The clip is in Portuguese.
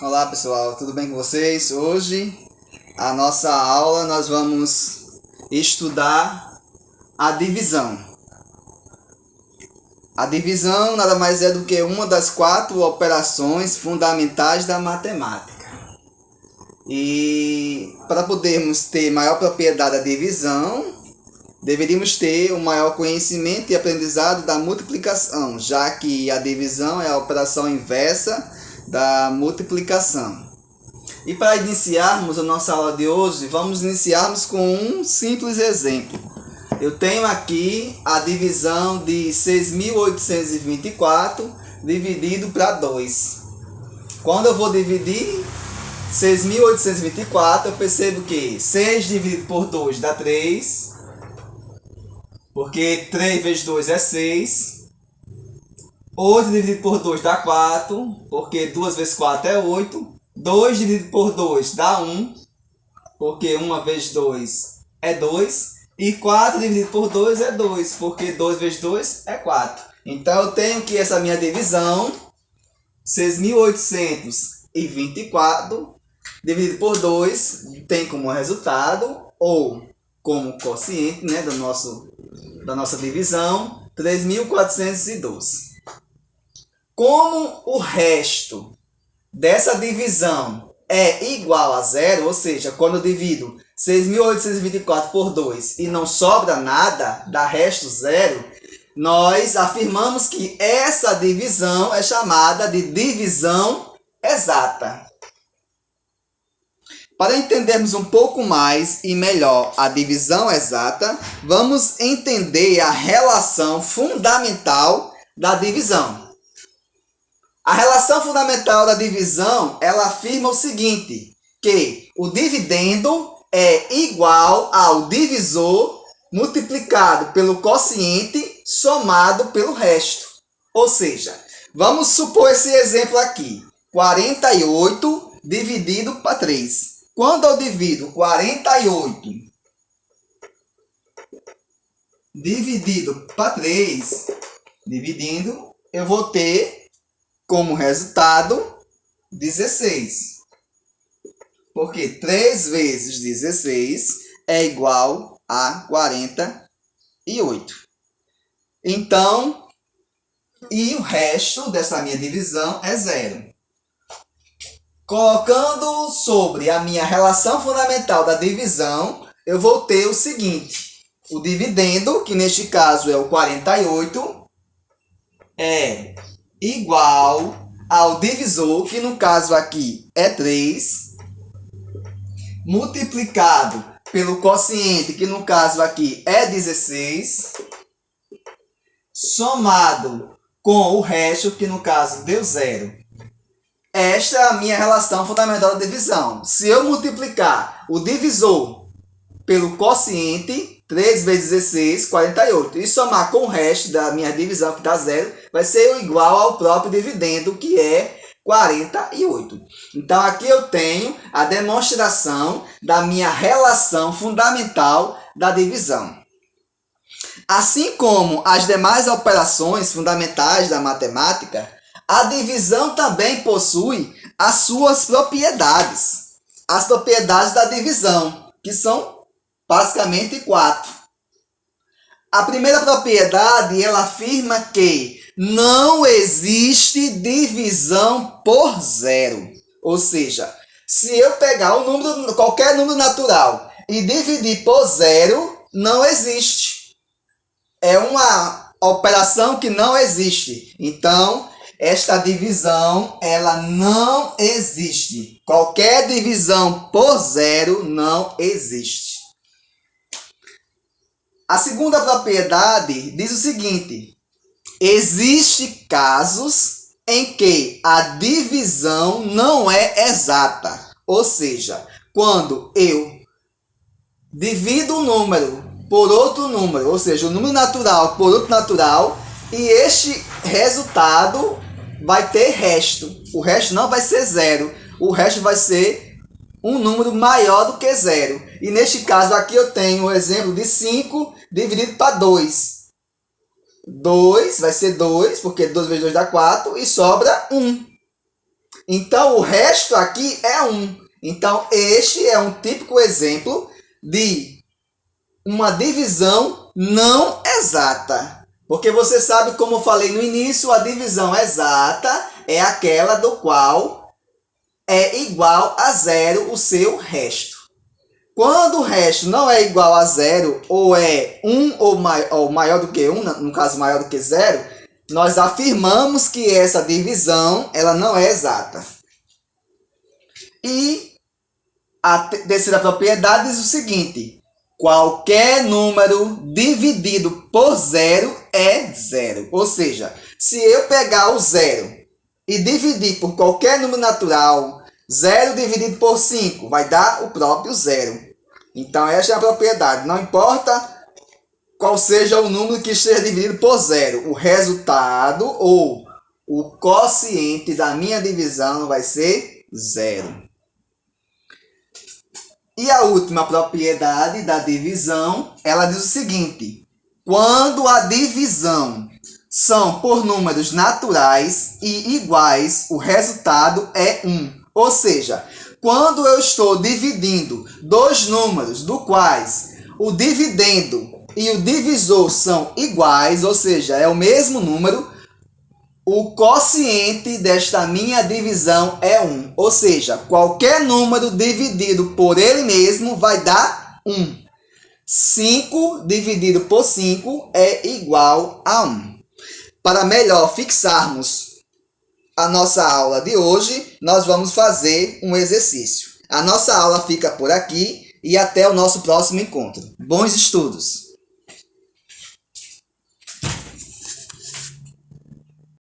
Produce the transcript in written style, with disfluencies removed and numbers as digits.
Olá pessoal, tudo bem com vocês? Hoje, a nossa aula, nós vamos estudar a divisão. A divisão nada mais é do que uma das 4 operações fundamentais da matemática. E para podermos ter maior propriedade da divisão, deveríamos ter um maior conhecimento e aprendizado da multiplicação, já que a divisão é a operação inversa da multiplicação. E para iniciarmos a nossa aula de hoje, vamos iniciarmos com um simples exemplo. Eu tenho aqui a divisão de 6.824 dividido para 2. Quando eu vou dividir 6.824, eu percebo que 6 dividido por 2 dá 3, porque 3 vezes 2 é 6. 8 dividido por 2 dá 4, porque 2 vezes 4 é 8. 2 dividido por 2 dá 1, porque 1 vezes 2 é 2. E 4 dividido por 2 é 2, porque 2 vezes 2 é 4. Então eu tenho que essa minha divisão, 6.824 dividido por 2, tem como resultado, ou como quociente, né, da nossa divisão, 3.412. Como o resto dessa divisão é igual a zero, ou seja, quando eu divido 6.824 por 2 e não sobra nada, dá resto zero, nós afirmamos que essa divisão é chamada de divisão exata. Para entendermos um pouco mais e melhor a divisão exata, vamos entender a relação fundamental da divisão. A relação fundamental da divisão, ela afirma o seguinte, que o dividendo é igual ao divisor multiplicado pelo quociente somado pelo resto. Ou seja, vamos supor esse exemplo aqui, 48 dividido para 3. Quando eu divido 48 dividido para 3, eu vou ter como resultado 16. Porque 3 vezes 16 é igual a 48. Então, e o resto dessa minha divisão é zero. Colocando sobre a minha relação fundamental da divisão, eu vou ter o seguinte. O dividendo, que neste caso é o 48, é igual ao divisor, que no caso aqui é 3, multiplicado pelo quociente, que no caso aqui é 16, somado com o resto, que no caso deu 0. Esta é a minha relação fundamental da divisão. Se eu multiplicar o divisor pelo quociente, 3 vezes 16, 48, e somar com o resto da minha divisão, que dá 0, vai ser igual ao próprio dividendo, que é 48. Então, aqui eu tenho a demonstração da minha relação fundamental da divisão. Assim como as demais operações fundamentais da matemática, a divisão também possui as suas propriedades. As propriedades da divisão, que são basicamente 4. A primeira propriedade, ela afirma que não existe divisão por zero. Ou seja, se eu pegar qualquer número natural e dividir por zero, não existe. É uma operação que não existe. Então, esta divisão, ela não existe. Qualquer divisão por zero não existe. A segunda propriedade diz o seguinte: existem casos em que a divisão não é exata. Ou seja, quando eu divido um número por outro número, ou seja, o número natural por outro natural, e este resultado vai ter resto. O resto não vai ser zero. O resto vai ser um número maior do que zero. E neste caso aqui eu tenho o exemplo de 5 dividido para 2. 2 vai ser 2, porque 2 vezes 2 dá 4, e sobra 1. Então, o resto aqui é 1. Então, este é um típico exemplo de uma divisão não exata. Porque você sabe, como eu falei no início, a divisão exata é aquela do qual é igual a 0 o seu resto. Quando o resto não é igual a 0, ou é 1 ou maior do que 1, no caso maior do que 0, nós afirmamos que essa divisão ela não é exata. E a terceira propriedade diz o seguinte: qualquer número dividido por 0 é 0. Ou seja, se eu pegar o 0 e dividir por qualquer número natural, 0 dividido por 5 vai dar o próprio 0. Então, esta é a propriedade. Não importa qual seja o número que esteja dividido por 0. O resultado ou o quociente da minha divisão vai ser 0. E a última propriedade da divisão, ela diz o seguinte: quando a divisão são por números naturais e iguais, o resultado é 1. Ou seja, quando eu estou dividindo dois números do quais o dividendo e o divisor são iguais, ou seja, é o mesmo número, o quociente desta minha divisão é 1. Ou seja, qualquer número dividido por ele mesmo vai dar 1. 5 dividido por 5 é igual a 1. Para melhor fixarmos a nossa aula de hoje, nós vamos fazer um exercício. A nossa aula fica por aqui e até o nosso próximo encontro. Bons estudos!